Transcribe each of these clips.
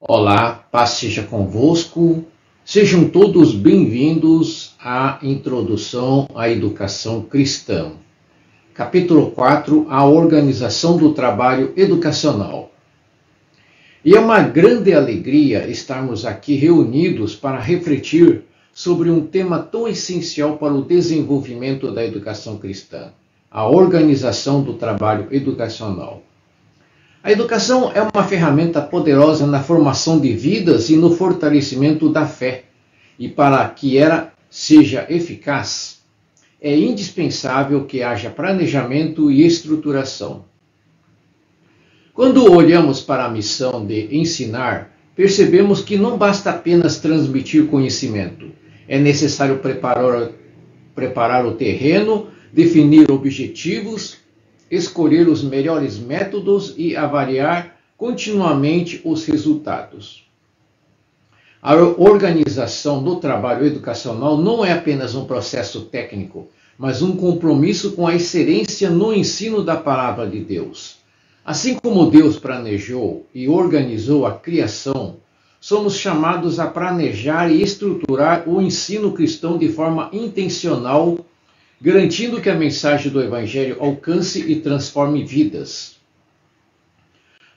Olá, paz seja convosco. Sejam todos bem-vindos à Introdução à Educação Cristã. Capítulo 4, a organização do trabalho educacional. E é uma grande alegria estarmos aqui reunidos para refletir sobre um tema tão essencial para o desenvolvimento da educação cristã, a organização do trabalho educacional. A educação é uma ferramenta poderosa na formação de vidas e no fortalecimento da fé. E para que ela seja eficaz, é indispensável que haja planejamento e estruturação. Quando olhamos para a missão de ensinar, percebemos que não basta apenas transmitir conhecimento. É necessário preparar o terreno, definir objetivos, escolher os melhores métodos e avaliar continuamente os resultados. A organização do trabalho educacional não é apenas um processo técnico, mas um compromisso com a excelência no ensino da palavra de Deus. Assim como Deus planejou e organizou a criação, somos chamados a planejar e estruturar o ensino cristão de forma intencional, garantindo que a mensagem do Evangelho alcance e transforme vidas.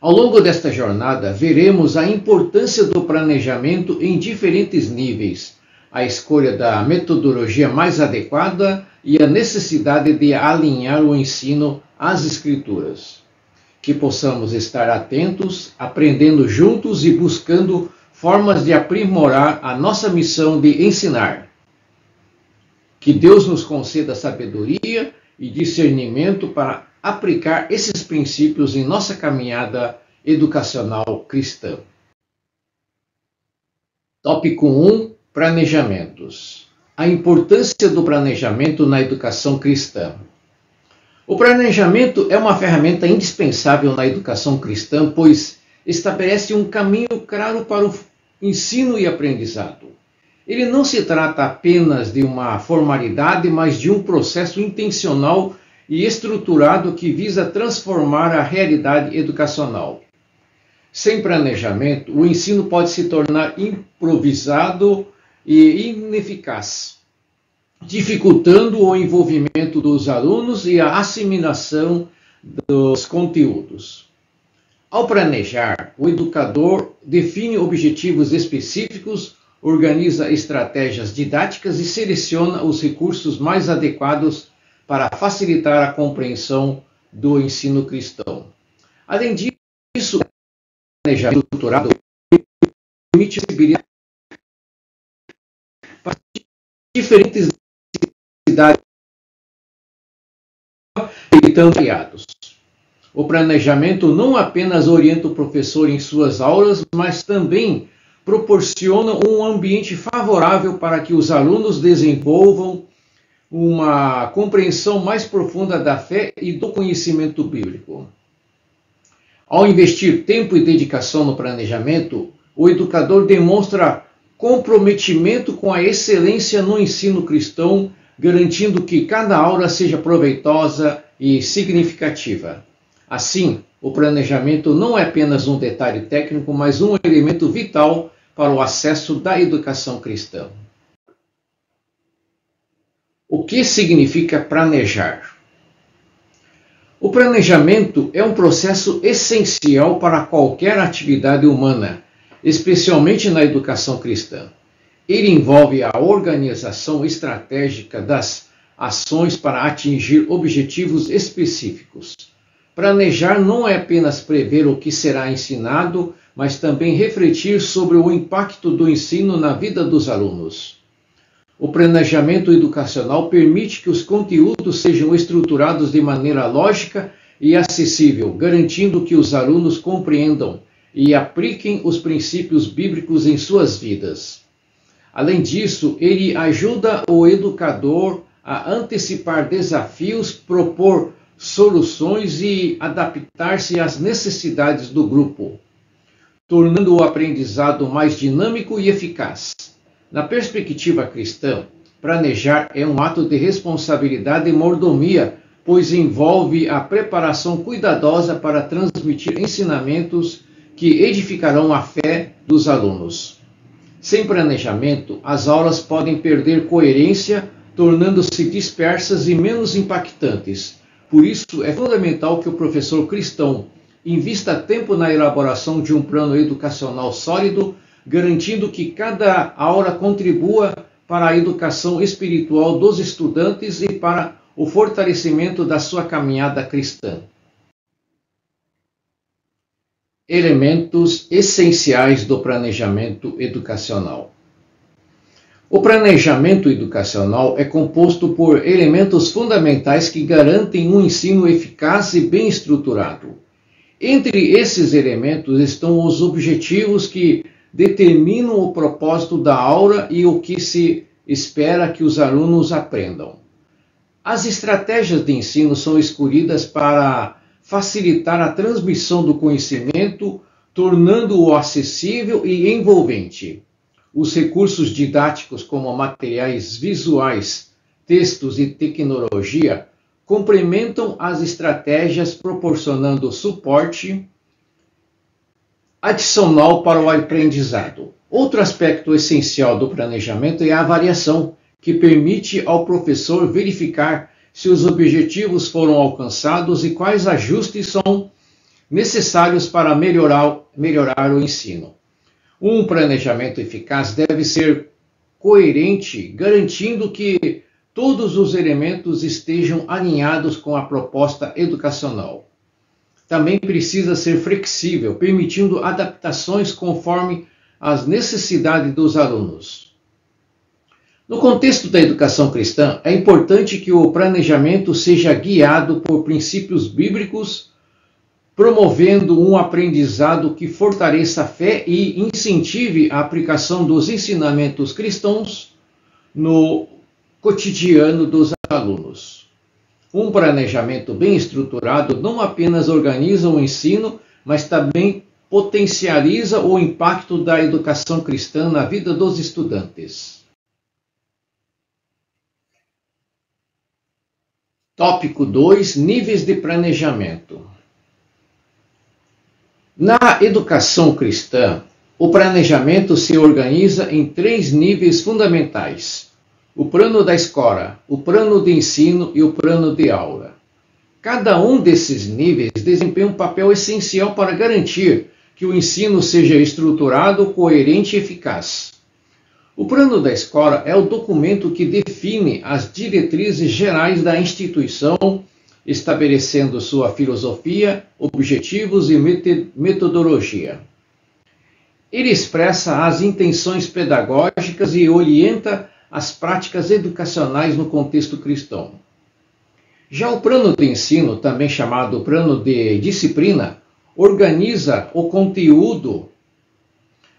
Ao longo desta jornada, veremos a importância do planejamento em diferentes níveis, a escolha da metodologia mais adequada e a necessidade de alinhar o ensino às Escrituras. Que possamos estar atentos, aprendendo juntos e buscando formas de aprimorar a nossa missão de ensinar. Que Deus nos conceda sabedoria e discernimento para aplicar esses princípios em nossa caminhada educacional cristã. Tópico 1. Planejamentos. A importância do planejamento na educação cristã. O planejamento é uma ferramenta indispensável na educação cristã, pois estabelece um caminho claro para o ensino e aprendizado. Ele não se trata apenas de uma formalidade, mas de um processo intencional e estruturado que visa transformar a realidade educacional. Sem planejamento, o ensino pode se tornar improvisado e ineficaz, dificultando o envolvimento dos alunos e a assimilação dos conteúdos. Ao planejar, o educador define objetivos específicos, organiza estratégias didáticas e seleciona os recursos mais adequados para facilitar a compreensão do ensino cristão. Além disso, o planejamento estruturado permite para diferentes necessidades evitando variados. O planejamento não apenas orienta o professor em suas aulas, mas também proporciona um ambiente favorável para que os alunos desenvolvam uma compreensão mais profunda da fé e do conhecimento bíblico. Ao investir tempo e dedicação no planejamento, o educador demonstra comprometimento com a excelência no ensino cristão, garantindo que cada aula seja proveitosa e significativa. Assim, o planejamento não é apenas um detalhe técnico, mas um elemento vital para o acesso da educação cristã. O que significa planejar? O planejamento é um processo essencial para qualquer atividade humana, especialmente na educação cristã. Ele envolve a organização estratégica das ações para atingir objetivos específicos. Planejar não é apenas prever o que será ensinado, mas também refletir sobre o impacto do ensino na vida dos alunos. O planejamento educacional permite que os conteúdos sejam estruturados de maneira lógica e acessível, garantindo que os alunos compreendam e apliquem os princípios bíblicos em suas vidas. Além disso, ele ajuda o educador a antecipar desafios, propor soluções e adaptar-se às necessidades do grupo, tornando o aprendizado mais dinâmico e eficaz. Na perspectiva cristã, planejar é um ato de responsabilidade e mordomia, pois envolve a preparação cuidadosa para transmitir ensinamentos que edificarão a fé dos alunos. Sem planejamento, as aulas podem perder coerência, tornando-se dispersas e menos impactantes. Por isso, é fundamental que o professor cristão invista tempo na elaboração de um plano educacional sólido, garantindo que cada aula contribua para a educação espiritual dos estudantes e para o fortalecimento da sua caminhada cristã. Elementos essenciais do planejamento educacional. O planejamento educacional é composto por elementos fundamentais que garantem um ensino eficaz e bem estruturado. Entre esses elementos estão os objetivos que determinam o propósito da aula e o que se espera que os alunos aprendam. As estratégias de ensino são escolhidas para facilitar a transmissão do conhecimento, tornando-o acessível e envolvente. Os recursos didáticos, como materiais visuais, textos e tecnologia, complementam as estratégias, proporcionando suporte adicional para o aprendizado. Outro aspecto essencial do planejamento é a avaliação, que permite ao professor verificar se os objetivos foram alcançados e quais ajustes são necessários para melhorar o ensino. Um planejamento eficaz deve ser coerente, garantindo que todos os elementos estejam alinhados com a proposta educacional. Também precisa ser flexível, permitindo adaptações conforme as necessidades dos alunos. No contexto da educação cristã, é importante que o planejamento seja guiado por princípios bíblicos, promovendo um aprendizado que fortaleça a fé e incentive a aplicação dos ensinamentos cristãos no cotidiano dos alunos. Um planejamento bem estruturado não apenas organiza o ensino, mas também potencializa o impacto da educação cristã na vida dos estudantes. Tópico 2. Níveis de planejamento. Na educação cristã, o planejamento se organiza em 3 níveis fundamentais: o plano da escola, o plano de ensino e o plano de aula. Cada um desses níveis desempenha um papel essencial para garantir que o ensino seja estruturado, coerente e eficaz. O plano da escola é o documento que define as diretrizes gerais da instituição, estabelecendo sua filosofia, objetivos e metodologia. Ele expressa as intenções pedagógicas e orienta as práticas educacionais no contexto cristão. Já o plano de ensino, também chamado plano de disciplina, organiza o conteúdo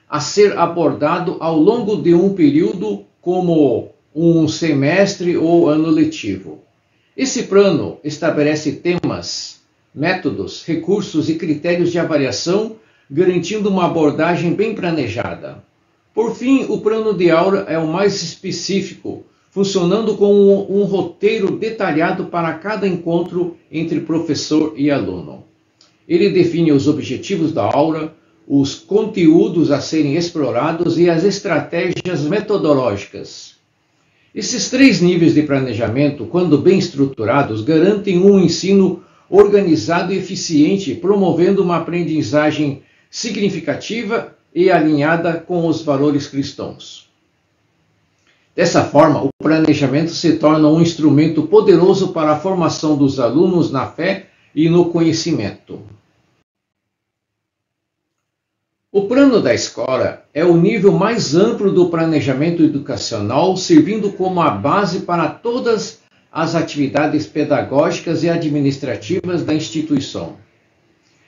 a ser abordado ao longo de um período, como um semestre ou ano letivo. Esse plano estabelece temas, métodos, recursos e critérios de avaliação, garantindo uma abordagem bem planejada. Por fim, o plano de aula é o mais específico, funcionando como um roteiro detalhado para cada encontro entre professor e aluno. Ele define os objetivos da aula, os conteúdos a serem explorados e as estratégias metodológicas. Esses 3 níveis de planejamento, quando bem estruturados, garantem um ensino organizado e eficiente, promovendo uma aprendizagem significativa e alinhada com os valores cristãos. Dessa forma, o planejamento se torna um instrumento poderoso para a formação dos alunos na fé e no conhecimento. O plano da escola é o nível mais amplo do planejamento educacional, servindo como a base para todas as atividades pedagógicas e administrativas da instituição.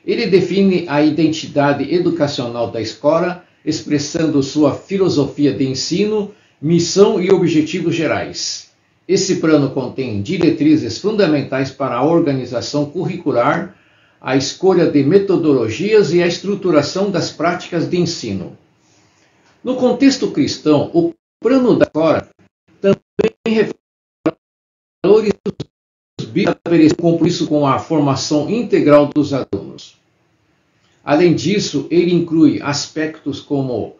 Ele define a identidade educacional da escola, expressando sua filosofia de ensino, missão e objetivos gerais. Esse plano contém diretrizes fundamentais para a organização curricular, a escolha de metodologias e a estruturação das práticas de ensino. No contexto cristão, o plano da escola também revela valores bíblicos, compromisso com a formação integral dos alunos. Além disso, ele inclui aspectos como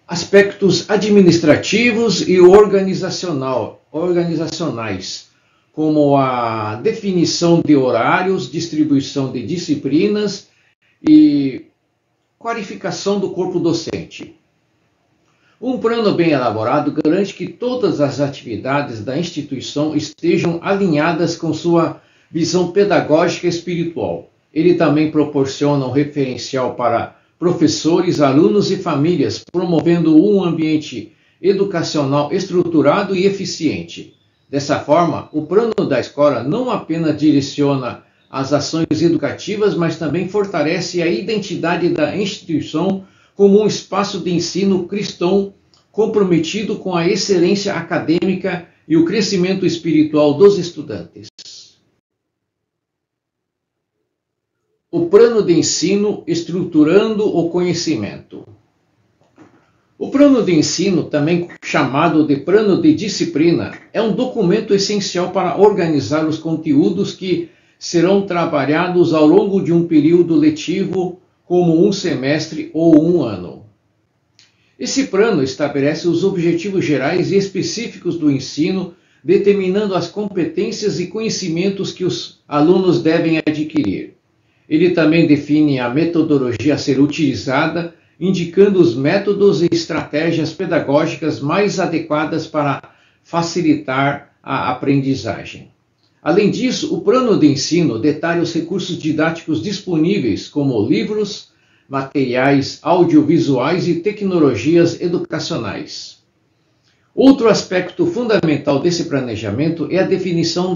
aspectos administrativos e organizacionais, como a definição de horários, distribuição de disciplinas e qualificação do corpo docente. Um plano bem elaborado garante que todas as atividades da instituição estejam alinhadas com sua visão pedagógica e espiritual. Ele também proporciona um referencial para professores, alunos e famílias, promovendo um ambiente educacional estruturado e eficiente. Dessa forma, o plano da escola não apenas direciona as ações educativas, mas também fortalece a identidade da instituição como um espaço de ensino cristão comprometido com a excelência acadêmica e o crescimento espiritual dos estudantes. O plano de ensino estruturando o conhecimento. O plano de ensino, também chamado de plano de disciplina, é um documento essencial para organizar os conteúdos que serão trabalhados ao longo de um período letivo, como um semestre ou um ano. Esse plano estabelece os objetivos gerais e específicos do ensino, determinando as competências e conhecimentos que os alunos devem adquirir. Ele também define a metodologia a ser utilizada, indicando os métodos e estratégias pedagógicas mais adequadas para facilitar a aprendizagem. Além disso, o plano de ensino detalha os recursos didáticos disponíveis, como livros, materiais audiovisuais e tecnologias educacionais. Outro aspecto fundamental desse planejamento é a definição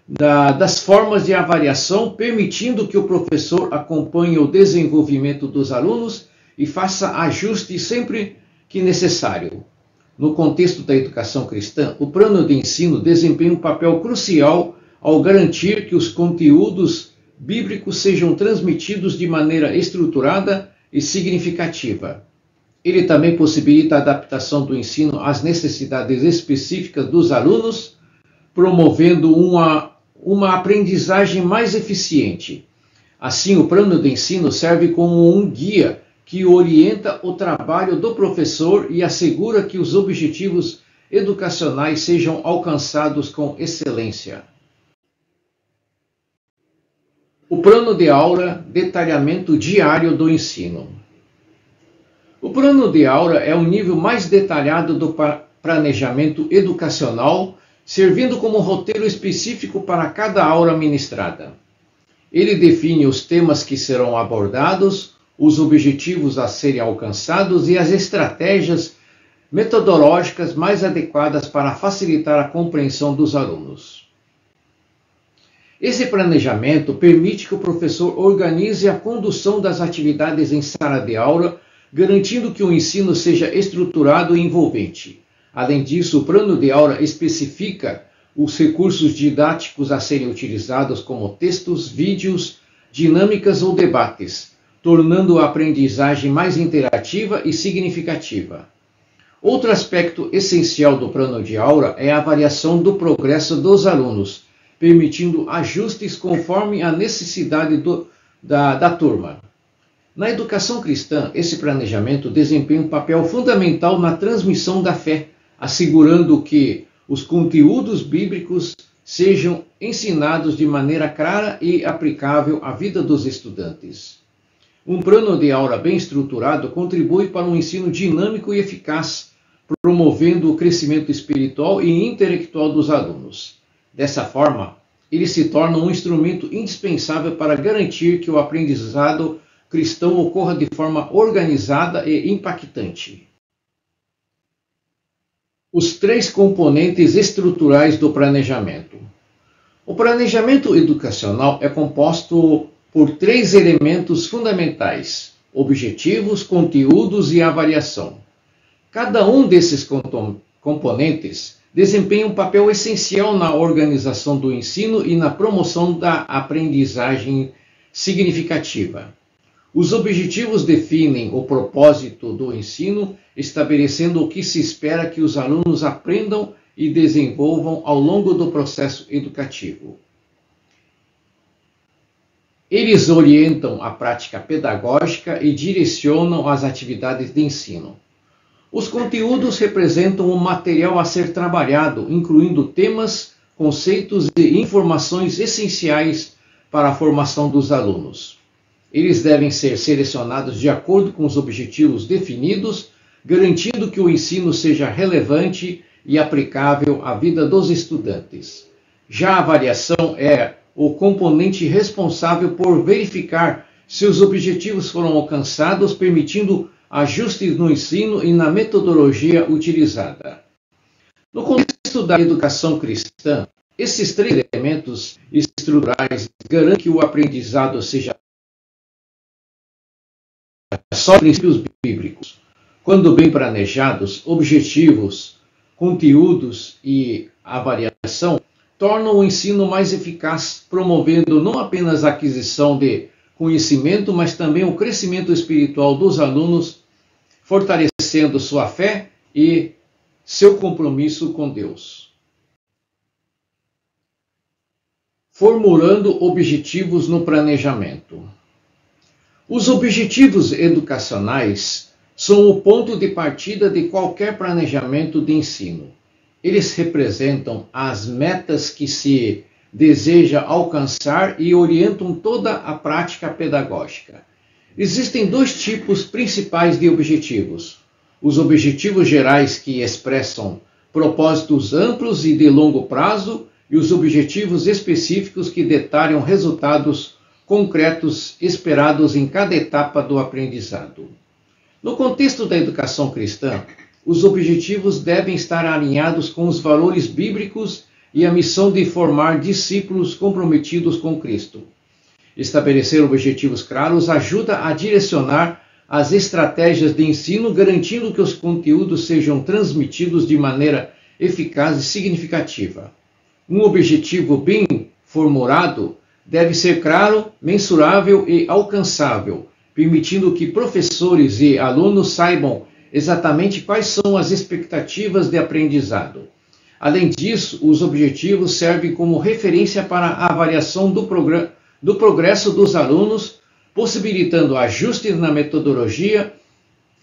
das formas de avaliação, permitindo que o professor acompanhe o desenvolvimento dos alunos e faça ajustes sempre que necessário. No contexto da educação cristã, o plano de ensino desempenha um papel crucial ao garantir que os conteúdos bíblicos sejam transmitidos de maneira estruturada e significativa. Ele também possibilita a adaptação do ensino às necessidades específicas dos alunos, promovendo uma aprendizagem mais eficiente. Assim, o plano de ensino serve como um guia que orienta o trabalho do professor e assegura que os objetivos educacionais sejam alcançados com excelência. O plano de aula, detalhamento diário do ensino. O plano de aula é o nível mais detalhado do planejamento educacional, servindo como roteiro específico para cada aula ministrada. Ele define os temas que serão abordados, os objetivos a serem alcançados e as estratégias metodológicas mais adequadas para facilitar a compreensão dos alunos. Esse planejamento permite que o professor organize a condução das atividades em sala de aula, garantindo que o ensino seja estruturado e envolvente. Além disso, o plano de aula especifica os recursos didáticos a serem utilizados, como textos, vídeos, dinâmicas ou debates, tornando a aprendizagem mais interativa e significativa. Outro aspecto essencial do plano de aula é a avaliação do progresso dos alunos, permitindo ajustes conforme a necessidade da turma. Na educação cristã, esse planejamento desempenha um papel fundamental na transmissão da fé, assegurando que os conteúdos bíblicos sejam ensinados de maneira clara e aplicável à vida dos estudantes. Um plano de aula bem estruturado contribui para um ensino dinâmico e eficaz, promovendo o crescimento espiritual e intelectual dos alunos. Dessa forma, ele se torna um instrumento indispensável para garantir que o aprendizado cristão ocorra de forma organizada e impactante. Os 3 componentes estruturais do planejamento. O planejamento educacional é composto por 3 elementos fundamentais: objetivos, conteúdos e avaliação. Cada um desses componentes desempenha um papel essencial na organização do ensino e na promoção da aprendizagem significativa. Os objetivos definem o propósito do ensino, estabelecendo o que se espera que os alunos aprendam e desenvolvam ao longo do processo educativo. Eles orientam a prática pedagógica e direcionam as atividades de ensino. Os conteúdos representam um material a ser trabalhado, incluindo temas, conceitos e informações essenciais para a formação dos alunos. Eles devem ser selecionados de acordo com os objetivos definidos, garantindo que o ensino seja relevante e aplicável à vida dos estudantes. Já a avaliação é o componente responsável por verificar se os objetivos foram alcançados, permitindo ajustes no ensino e na metodologia utilizada. No contexto da educação cristã, esses três elementos estruturais garantem que o aprendizado seja só princípios bíblicos. Quando bem planejados, objetivos, conteúdos e avaliação tornam o ensino mais eficaz, promovendo não apenas a aquisição de conhecimento, mas também o crescimento espiritual dos alunos, fortalecendo sua fé e seu compromisso com Deus. Formulando objetivos no planejamento. Os objetivos educacionais são o ponto de partida de qualquer planejamento de ensino. Eles representam as metas que se deseja alcançar e orientam toda a prática pedagógica. Existem dois tipos principais de objetivos: os objetivos gerais, que expressam propósitos amplos e de longo prazo, e os objetivos específicos, que detalham resultados concretos esperados em cada etapa do aprendizado. No contexto da educação cristã, os objetivos devem estar alinhados com os valores bíblicos e a missão de formar discípulos comprometidos com Cristo. Estabelecer objetivos claros ajuda a direcionar as estratégias de ensino, garantindo que os conteúdos sejam transmitidos de maneira eficaz e significativa. Um objetivo bem formulado deve ser claro, mensurável e alcançável, permitindo que professores e alunos saibam exatamente quais são as expectativas de aprendizado. Além disso, os objetivos servem como referência para a avaliação do progresso dos alunos, possibilitando ajustes na metodologia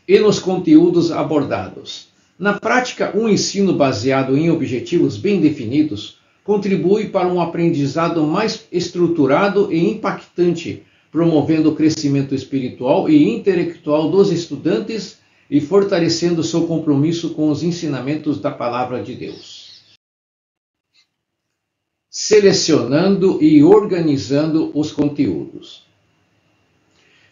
e nos conteúdos abordados. Na prática, um ensino baseado em objetivos bem definidos contribui para um aprendizado mais estruturado e impactante, promovendo o crescimento espiritual e intelectual dos estudantes e fortalecendo seu compromisso com os ensinamentos da Palavra de Deus. Selecionando e organizando os conteúdos.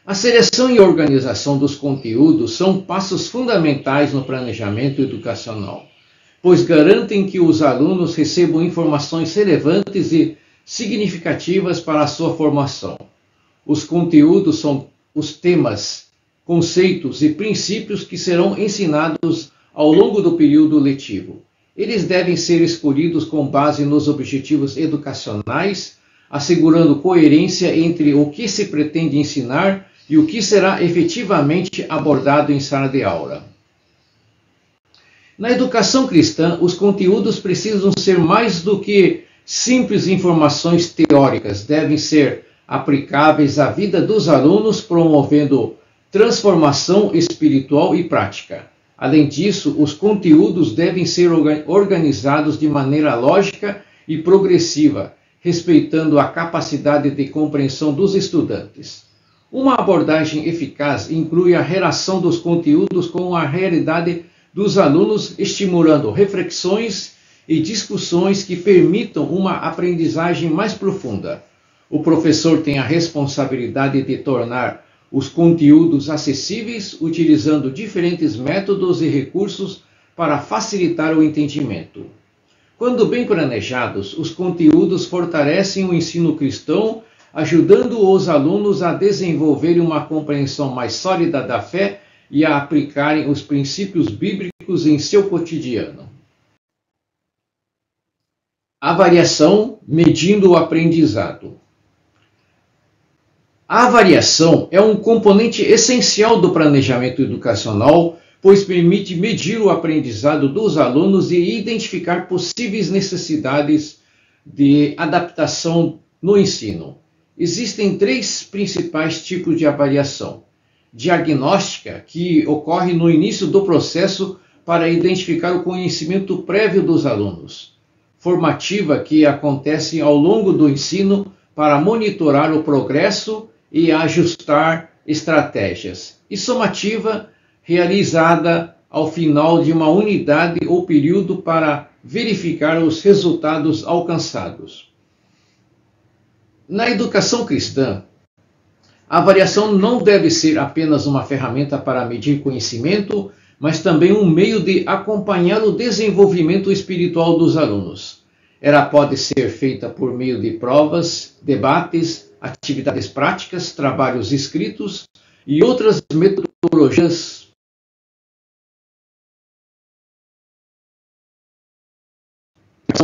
A seleção e organização dos conteúdos são passos fundamentais no planejamento educacional, pois garantem que os alunos recebam informações relevantes e significativas para a sua formação. Os conteúdos são os temas, conceitos e princípios que serão ensinados ao longo do período letivo. Eles devem ser escolhidos com base nos objetivos educacionais, assegurando coerência entre o que se pretende ensinar e o que será efetivamente abordado em sala de aula. Na educação cristã, os conteúdos precisam ser mais do que simples informações teóricas, devem ser aplicáveis à vida dos alunos, promovendo transformação espiritual e prática. Além disso, os conteúdos devem ser organizados de maneira lógica e progressiva, respeitando a capacidade de compreensão dos estudantes. Uma abordagem eficaz inclui a relação dos conteúdos com a realidade dos alunos, estimulando reflexões e discussões que permitam uma aprendizagem mais profunda. O professor tem a responsabilidade de tornar os conteúdos acessíveis, utilizando diferentes métodos e recursos para facilitar o entendimento. Quando bem planejados, os conteúdos fortalecem o ensino cristão, ajudando os alunos a desenvolverem uma compreensão mais sólida da fé e a aplicarem os princípios bíblicos em seu cotidiano. Avaliação, medindo o aprendizado. A avaliação é um componente essencial do planejamento educacional, pois permite medir o aprendizado dos alunos e identificar possíveis necessidades de adaptação no ensino. Existem três principais tipos de avaliação. Diagnóstica, que ocorre no início do processo para identificar o conhecimento prévio dos alunos. Formativa, que acontece ao longo do ensino para monitorar o progresso e ajustar estratégias. E somativa, realizada ao final de uma unidade ou período para verificar os resultados alcançados. Na educação cristã, a avaliação não deve ser apenas uma ferramenta para medir conhecimento, mas também um meio de acompanhar o desenvolvimento espiritual dos alunos. Ela pode ser feita por meio de provas, debates, atividades práticas, trabalhos escritos e outras metodologias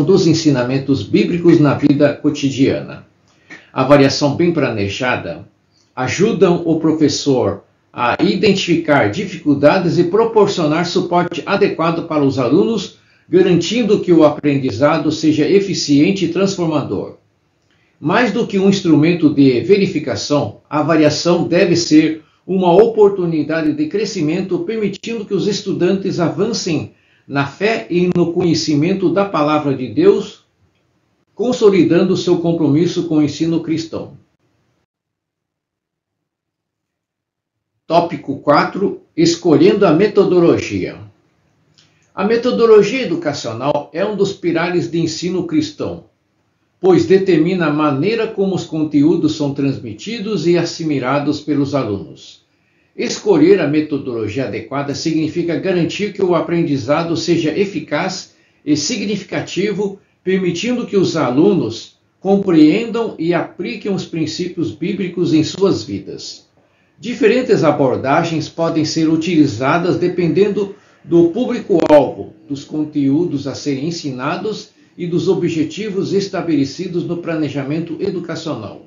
dos ensinamentos bíblicos na vida cotidiana. A avaliação bem planejada ajuda o professor a identificar dificuldades e proporcionar suporte adequado para os alunos, garantindo que o aprendizado seja eficiente e transformador. Mais do que um instrumento de verificação, a avaliação deve ser uma oportunidade de crescimento, permitindo que os estudantes avancem na fé e no conhecimento da palavra de Deus, consolidando seu compromisso com o ensino cristão. Tópico 4. Escolhendo a metodologia. A metodologia educacional é um dos pilares de ensino cristão, pois determina a maneira como os conteúdos são transmitidos e assimilados pelos alunos. Escolher a metodologia adequada significa garantir que o aprendizado seja eficaz e significativo, permitindo que os alunos compreendam e apliquem os princípios bíblicos em suas vidas. Diferentes abordagens podem ser utilizadas dependendo do público-alvo, dos conteúdos a serem ensinados e dos objetivos estabelecidos no planejamento educacional.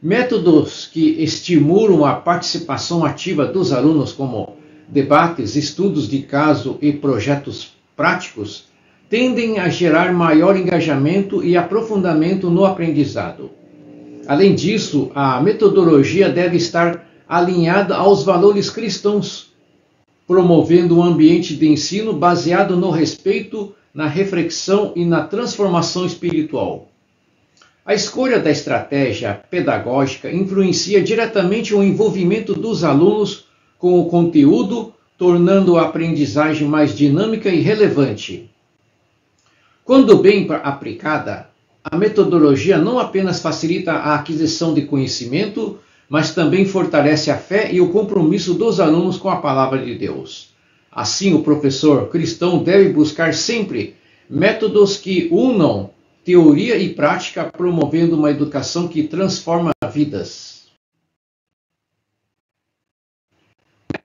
Métodos que estimulam a participação ativa dos alunos, como debates, estudos de caso e projetos práticos, tendem a gerar maior engajamento e aprofundamento no aprendizado. Além disso, a metodologia deve estar alinhada aos valores cristãos, promovendo um ambiente de ensino baseado no respeito, na reflexão e na transformação espiritual. A escolha da estratégia pedagógica influencia diretamente o envolvimento dos alunos com o conteúdo, tornando a aprendizagem mais dinâmica e relevante. Quando bem aplicada, a metodologia não apenas facilita a aquisição de conhecimento, mas também fortalece a fé e o compromisso dos alunos com a palavra de Deus. Assim, o professor cristão deve buscar sempre métodos que unam teoria e prática, promovendo uma educação que transforma vidas.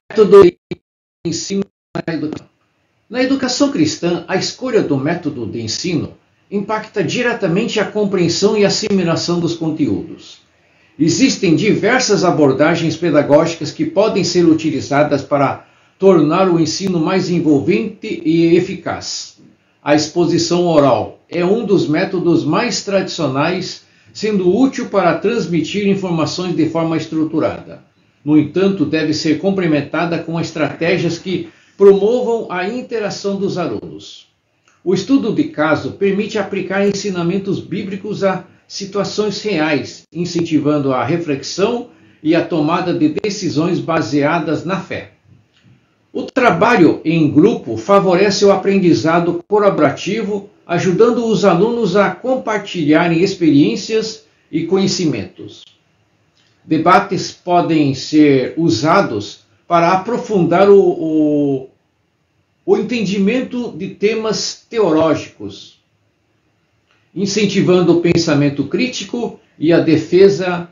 Método de ensino na educação. Na educação cristã, a escolha do método de ensino impacta diretamente a compreensão e assimilação dos conteúdos. Existem diversas abordagens pedagógicas que podem ser utilizadas para tornar o ensino mais envolvente e eficaz. A exposição oral é um dos métodos mais tradicionais, sendo útil para transmitir informações de forma estruturada. No entanto, deve ser complementada com estratégias que promovam a interação dos alunos. O estudo de caso permite aplicar ensinamentos bíblicos a situações reais, incentivando a reflexão e a tomada de decisões baseadas na fé. O trabalho em grupo favorece o aprendizado colaborativo, ajudando os alunos a compartilharem experiências e conhecimentos. Debates podem ser usados para aprofundar o entendimento de temas teológicos, incentivando o pensamento crítico e a defesa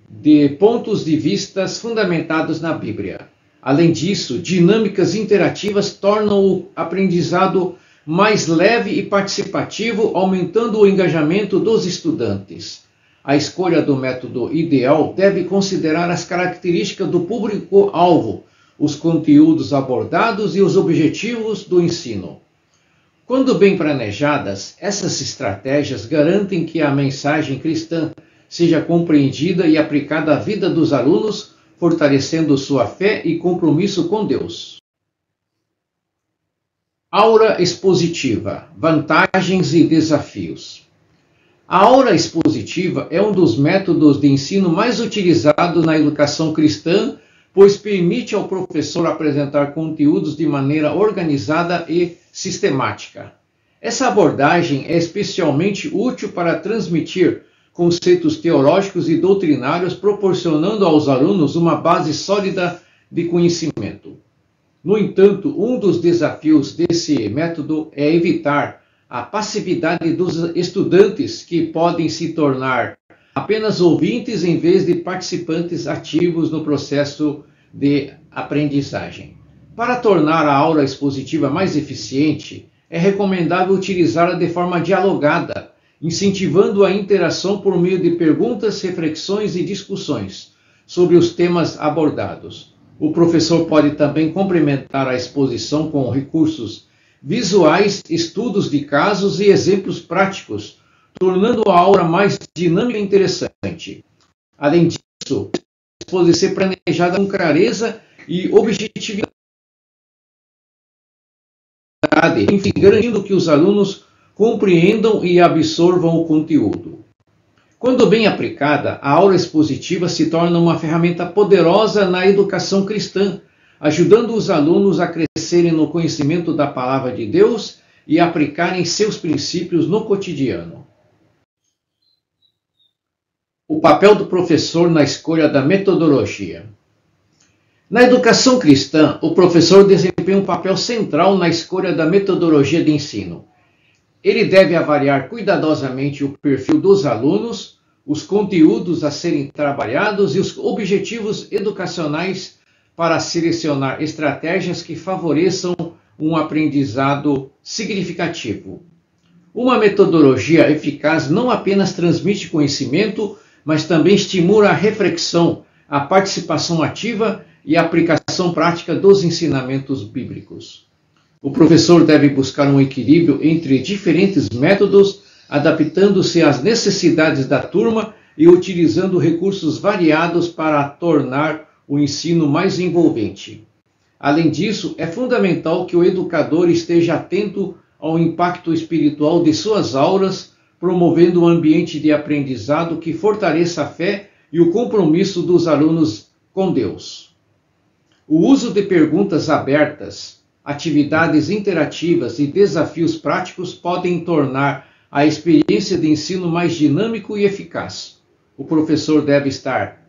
de pontos de vista fundamentados na Bíblia. Além disso, dinâmicas interativas tornam o aprendizado mais leve e participativo, aumentando o engajamento dos estudantes. A escolha do método ideal deve considerar as características do público-alvo, os conteúdos abordados e os objetivos do ensino. Quando bem planejadas, essas estratégias garantem que a mensagem cristã seja compreendida e aplicada à vida dos alunos, fortalecendo sua fé e compromisso com Deus. Aula expositiva, vantagens e desafios. A aula expositiva é um dos métodos de ensino mais utilizados na educação cristã, pois permite ao professor apresentar conteúdos de maneira organizada e sistemática. Essa abordagem é especialmente útil para transmitir conceitos teológicos e doutrinários, proporcionando aos alunos uma base sólida de conhecimento. No entanto, um dos desafios desse método é evitar a passividade dos estudantes, que podem se tornar apenas ouvintes em vez de participantes ativos no processo de aprendizagem. Para tornar a aula expositiva mais eficiente, é recomendável utilizá-la de forma dialogada, incentivando a interação por meio de perguntas, reflexões e discussões sobre os temas abordados. O professor pode também complementar a exposição com recursos visuais, estudos de casos e exemplos práticos, tornando a aula mais dinâmica e interessante. Além disso, a exposição deve ser planejada com clareza e objetividade, enfim, garantindo que os alunos compreendam e absorvam o conteúdo. Quando bem aplicada, a aula expositiva se torna uma ferramenta poderosa na educação cristã, ajudando os alunos a crescerem no conhecimento da palavra de Deus e aplicarem seus princípios no cotidiano. O papel do professor na escolha da metodologia. Na educação cristã, o professor desempenha um papel central na escolha da metodologia de ensino. Ele deve avaliar cuidadosamente o perfil dos alunos, os conteúdos a serem trabalhados e os objetivos educacionais para selecionar estratégias que favoreçam um aprendizado significativo. Uma metodologia eficaz não apenas transmite conhecimento, mas também estimula a reflexão, a participação ativa e a aplicação prática dos ensinamentos bíblicos. O professor deve buscar um equilíbrio entre diferentes métodos, adaptando-se às necessidades da turma e utilizando recursos variados para tornar o ensino mais envolvente. Além disso, é fundamental que o educador esteja atento ao impacto espiritual de suas aulas, promovendo um ambiente de aprendizado que fortaleça a fé e o compromisso dos alunos com Deus. O uso de perguntas abertas, atividades interativas e desafios práticos podem tornar a experiência de ensino mais dinâmico e eficaz. O professor deve estar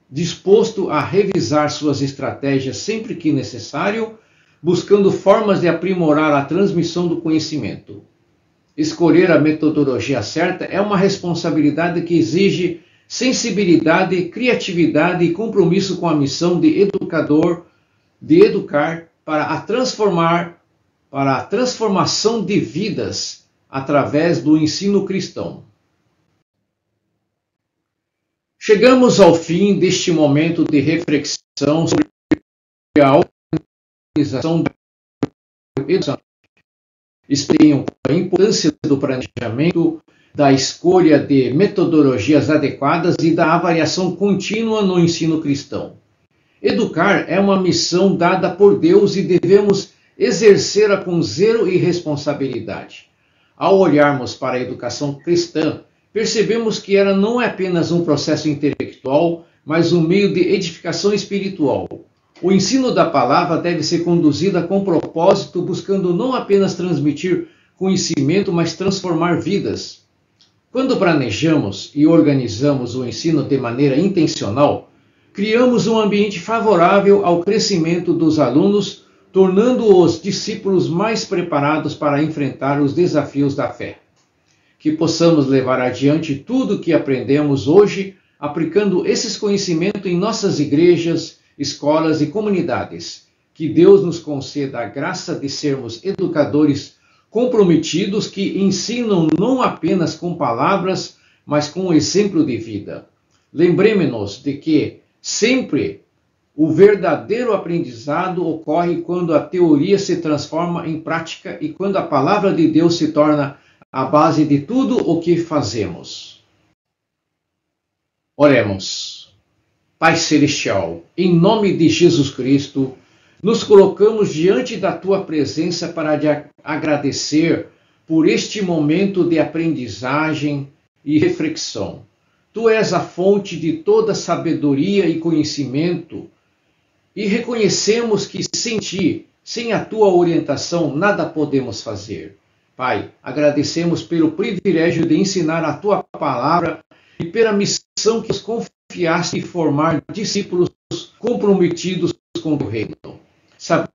disposto a revisar suas estratégias sempre que necessário, buscando formas de aprimorar a transmissão do conhecimento. Escolher a metodologia certa é uma responsabilidade que exige sensibilidade, criatividade e compromisso com a missão de educador, de educar para a transformação de vidas através do ensino cristão. Chegamos ao fim deste momento de reflexão sobre a organização da educação. Expliquem a importância do planejamento, da escolha de metodologias adequadas e da avaliação contínua no ensino cristão. Educar é uma missão dada por Deus e devemos exercê-la com zelo e responsabilidade. Ao olharmos para a educação cristã, percebemos que ela não é apenas um processo intelectual, mas um meio de edificação espiritual. O ensino da palavra deve ser conduzido com propósito, buscando não apenas transmitir conhecimento, mas transformar vidas. Quando planejamos e organizamos o ensino de maneira intencional, criamos um ambiente favorável ao crescimento dos alunos, tornando-os discípulos mais preparados para enfrentar os desafios da fé. Que possamos levar adiante tudo o que aprendemos hoje, aplicando esses conhecimentos em nossas igrejas, escolas e comunidades. Que Deus nos conceda a graça de sermos educadores comprometidos que ensinam não apenas com palavras, mas com o exemplo de vida. Lembremos-nos de que sempre o verdadeiro aprendizado ocorre quando a teoria se transforma em prática e quando a palavra de Deus se torna a base de tudo o que fazemos. Oremos. Pai Celestial, em nome de Jesus Cristo, nos colocamos diante da Tua presença para te agradecer por este momento de aprendizagem e reflexão. Tu és a fonte de toda sabedoria e conhecimento, e reconhecemos que sem Ti, sem a Tua orientação, nada podemos fazer. Pai, agradecemos pelo privilégio de ensinar a Tua palavra e pela missão que nos confiaste de formar discípulos comprometidos com o reino. Sabemos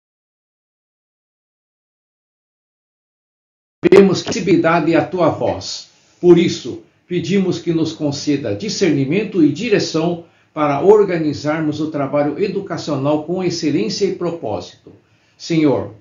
que a sensibilidade é a Tua voz. Por isso, pedimos que nos conceda discernimento e direção para organizarmos o trabalho educacional com excelência e propósito. Senhor,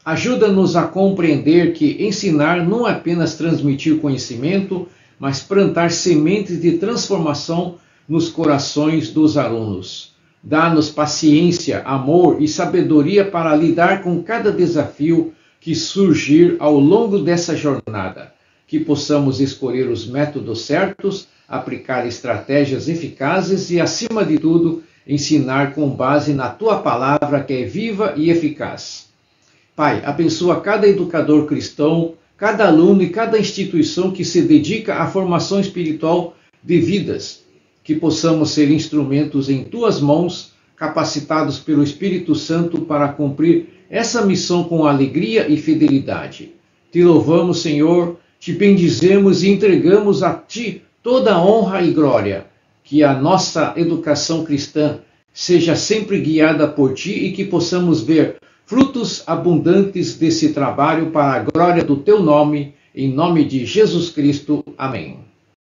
ajuda-nos a compreender que ensinar não é apenas transmitir conhecimento, mas plantar sementes de transformação nos corações dos alunos. Dá-nos paciência, amor e sabedoria para lidar com cada desafio que surgir ao longo dessa jornada. Que possamos escolher os métodos certos, aplicar estratégias eficazes e, acima de tudo, ensinar com base na Tua palavra que é viva e eficaz. Pai, abençoa cada educador cristão, cada aluno e cada instituição que se dedica à formação espiritual de vidas. Que possamos ser instrumentos em Tuas mãos, capacitados pelo Espírito Santo para cumprir essa missão com alegria e fidelidade. Te louvamos, Senhor, te bendizemos e entregamos a Ti toda a honra e glória. Que a nossa educação cristã seja sempre guiada por Ti e que possamos ver frutos abundantes desse trabalho para a glória do Teu nome, em nome de Jesus Cristo. Amém.